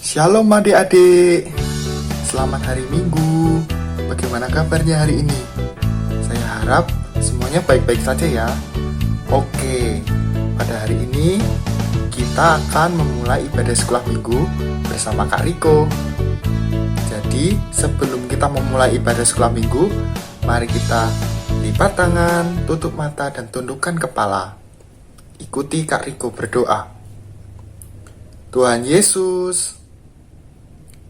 Shalom adik-adik, selamat hari Minggu. Bagaimana kabarnya hari ini? Saya harap semuanya baik-baik saja ya. Oke, pada hari ini kita akan memulai ibadah sekolah minggu bersama Kak Riko. Jadi sebelum kita memulai ibadah sekolah minggu, mari kita lipat tangan, tutup mata dan tundukkan kepala. Ikuti Kak Riko berdoa. Tuhan Yesus,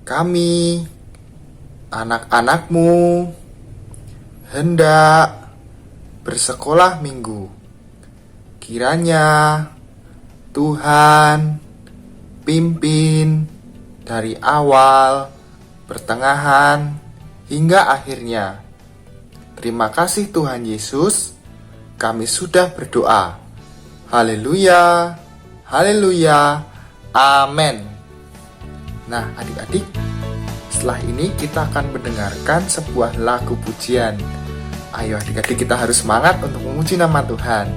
kami, anak-anak-Mu, hendak bersekolah minggu. Kiranya Tuhan pimpin dari awal, pertengahan, hingga akhirnya. Terima kasih Tuhan Yesus, kami sudah berdoa. Haleluya, haleluya, amin. Nah adik-adik, setelah ini kita akan mendengarkan sebuah lagu pujian. Ayo adik-adik, kita harus semangat untuk memuji nama Tuhan.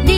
Di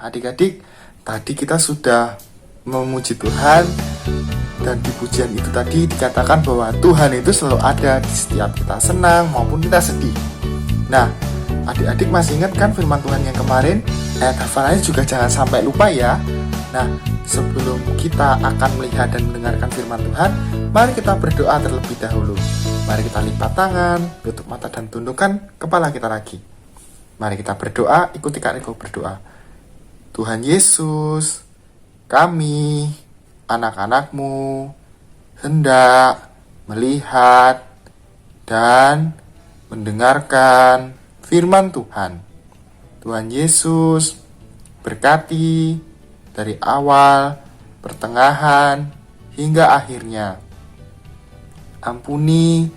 adik-adik, tadi kita sudah memuji Tuhan, dan di pujian itu tadi dikatakan bahwa Tuhan itu selalu ada di setiap kita senang maupun kita sedih. Nah, adik-adik masih ingat kan firman Tuhan yang kemarin? Ayat hafalannya juga jangan sampai lupa ya. Nah, sebelum kita akan melihat dan mendengarkan firman Tuhan, mari kita berdoa terlebih dahulu. Mari kita lipat tangan, tutup mata dan tundukkan kepala kita lagi. Mari kita berdoa, ikuti Kak Riko berdoa. Tuhan Yesus, kami, anak-anak-Mu, hendak melihat dan mendengarkan firman Tuhan. Tuhan Yesus, berkati dari awal, pertengahan, hingga akhirnya. Ampuni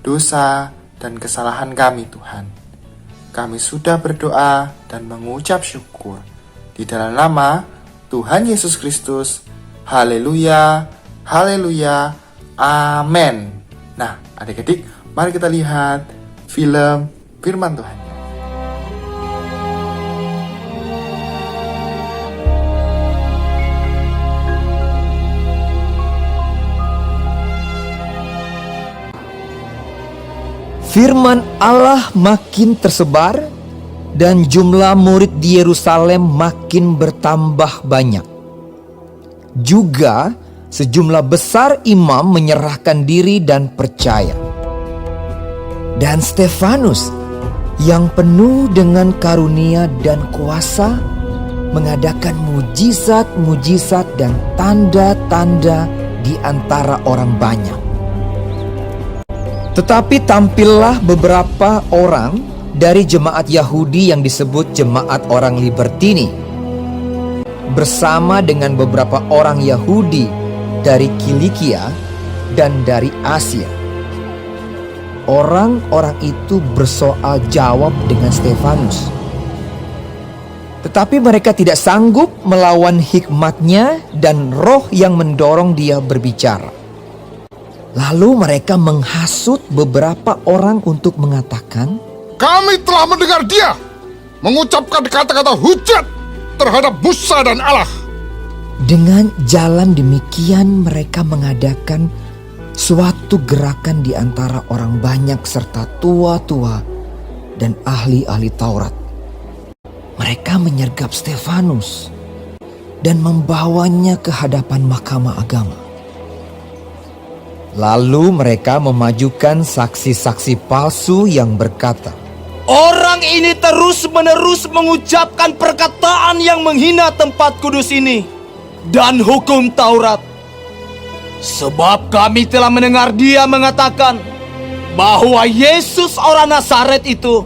dosa dan kesalahan kami, Tuhan. Kami sudah berdoa dan mengucap syukur. Di dalam nama Tuhan Yesus Kristus. Haleluya, haleluya, amin. Nah, adik-adik, mari kita lihat film firman Tuhan. Firman Allah makin tersebar dan jumlah murid di Yerusalem makin bertambah banyak. Juga sejumlah besar imam menyerahkan diri dan percaya. Dan Stefanus yang penuh dengan karunia dan kuasa mengadakan mujizat-mujizat dan tanda-tanda di antara orang banyak. Tetapi tampillah beberapa orang dari jemaat Yahudi yang disebut jemaat orang Libertini bersama dengan beberapa orang Yahudi dari Kilikia dan dari Asia. Orang-orang itu bersoal jawab dengan Stefanus. Tetapi mereka tidak sanggup melawan hikmatnya dan roh yang mendorong dia berbicara. Lalu mereka menghasut beberapa orang untuk mengatakan, "Kami telah mendengar dia mengucapkan kata-kata hujat terhadap Musa dan Allah." Dengan jalan demikian mereka mengadakan suatu gerakan di antara orang banyak serta tua-tua dan ahli-ahli Taurat. Mereka menyergap Stefanus dan membawanya ke hadapan mahkamah agama. Lalu mereka memajukan saksi-saksi palsu yang berkata, "Orang ini terus-menerus mengucapkan perkataan yang menghina tempat kudus ini dan hukum Taurat. Sebab kami telah mendengar dia mengatakan bahwa Yesus orang Nazaret itu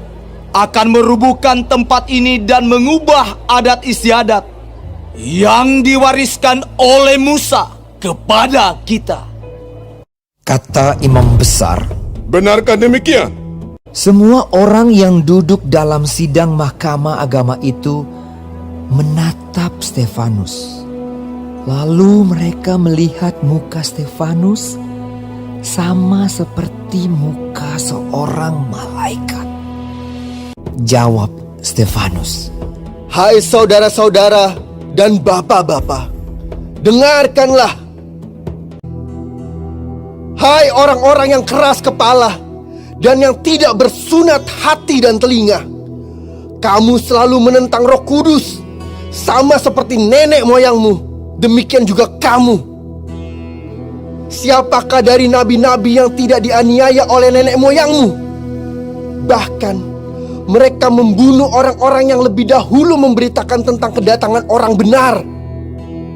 akan merubuhkan tempat ini dan mengubah adat istiadat yang diwariskan oleh Musa kepada kita." kata imam besar. Benarkah demikian? Semua orang yang duduk dalam sidang mahkamah agama itu menatap Stefanus. Lalu mereka melihat muka Stefanus sama seperti muka seorang malaikat. Jawab Stefanus, "Hai saudara-saudara dan bapak-bapak, dengarkanlah. Hai orang-orang yang keras kepala dan yang tidak bersunat hati dan telinga. Kamu selalu menentang Roh Kudus, sama seperti nenek moyangmu, demikian juga kamu. Siapakah dari nabi-nabi yang tidak dianiaya oleh nenek moyangmu? Bahkan mereka membunuh orang-orang yang lebih dahulu memberitakan tentang kedatangan orang benar,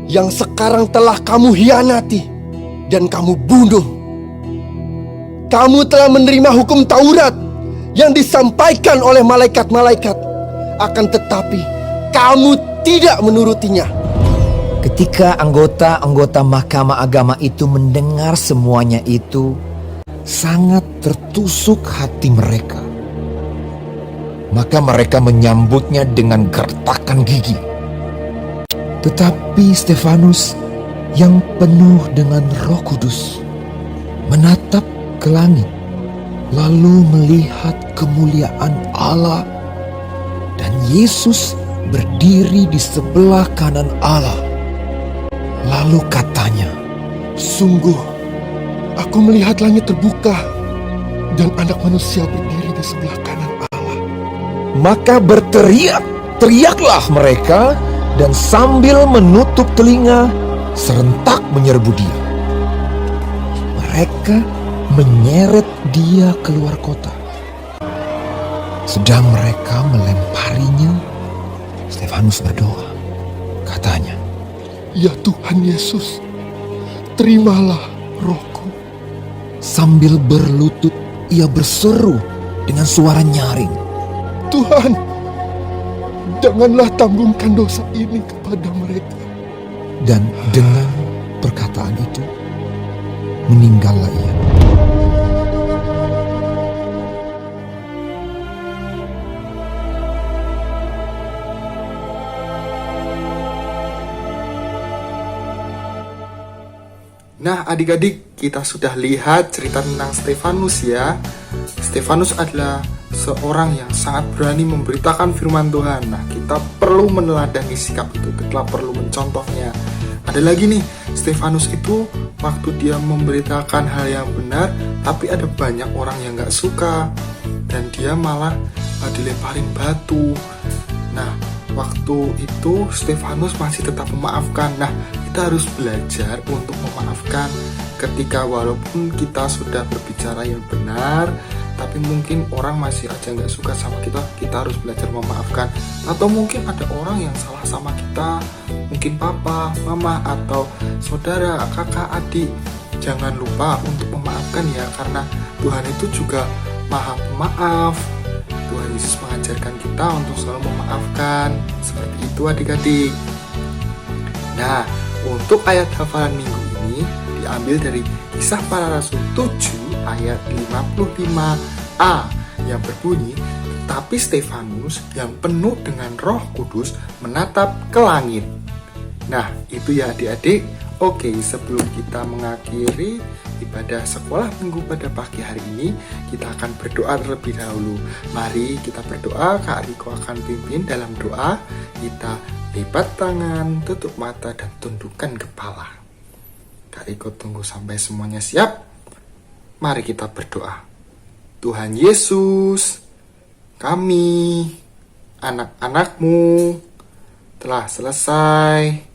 yang sekarang telah kamu hianati dan kamu bunuh. Kamu telah menerima hukum Taurat yang disampaikan oleh malaikat-malaikat, akan tetapi kamu tidak menurutinya." ketika anggota-anggota mahkamah agama itu mendengar semuanya itu, sangat tertusuk hati mereka. Maka mereka menyambutnya dengan gertakan gigi. Tetapi Stefanus yang penuh dengan Roh Kudus menatap ke langit, lalu melihat kemuliaan Allah dan Yesus berdiri di sebelah kanan Allah. Lalu katanya, Sungguh, aku melihat langit terbuka dan Anak Manusia berdiri di sebelah kanan Allah. maka berteriaklah mereka dan sambil menutup telinga serentak menyerbu dia. Mereka menyeret dia keluar kota. Sedang mereka melemparinya, Stefanus berdoa. Katanya, Ya Tuhan Yesus, terimalah rohku. sambil berlutut ia berseru dengan suara nyaring. Tuhan, janganlah tanggungan dosa ini kepada mereka. Dan dengan perkataan itu, meninggallah ia. Nah, adik-adik, kita sudah lihat cerita tentang Stefanus ya. Stefanus adalah seorang yang sangat berani memberitakan firman Tuhan. Nah, kita perlu meneladani sikap itu, kita perlu mencontohnya. Ada lagi nih, Stefanus itu waktu dia memberitakan hal yang benar, tapi ada banyak orang yang gak suka, dan dia malah dilemparin batu. Nah, waktu itu Stefanus masih tetap memaafkan. Nah, kita harus belajar untuk memaafkan ketika walaupun kita sudah berbicara yang benar, tapi mungkin orang masih aja nggak suka sama kita. Kita harus belajar memaafkan. Atau mungkin ada orang yang salah sama kita, mungkin papa, mama, atau saudara, kakak, adik. Jangan lupa untuk memaafkan ya, karena Tuhan itu juga Maha Pemaaf. Tuhan Yesus mengajarkan kita untuk selalu memaafkan. Seperti itu adik-adik. Nah, untuk ayat hafalan minggu ini diambil dari Kisah Para Rasul 7 ayat 55a yang berbunyi, Tetapi Stefanus yang penuh dengan Roh Kudus menatap ke langit. Nah, itu ya adik-adik. Oke, sebelum kita mengakhiri ibadah sekolah minggu pada pagi hari ini, kita akan berdoa terlebih dahulu. Mari kita berdoa. Kak Riko akan pimpin dalam doa. Kita lipat tangan, tutup mata, dan tundukkan kepala. Kak Riko tunggu sampai semuanya siap. Mari kita berdoa. Tuhan Yesus, kami, anak-anak-Mu, telah selesai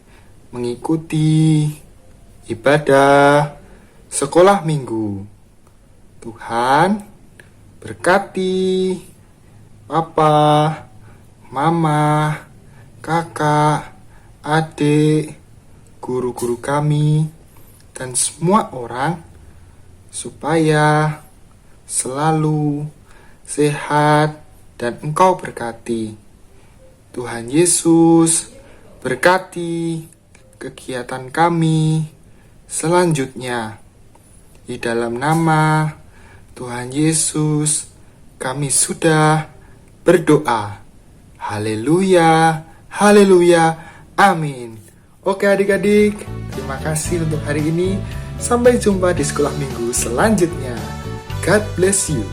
mengikuti ibadah sekolah minggu. Tuhan, berkati Papa, Mama, Kakak, adik, guru-guru kami, dan semua orang supaya selalu sehat dan Engkau berkati. Tuhan Yesus, berkati kegiatan kami selanjutnya. Di dalam nama Tuhan Yesus, kami sudah berdoa. Haleluya, haleluya, amin. Oke adik-adik, terima kasih untuk hari ini. Sampai jumpa di sekolah minggu selanjutnya. God bless you.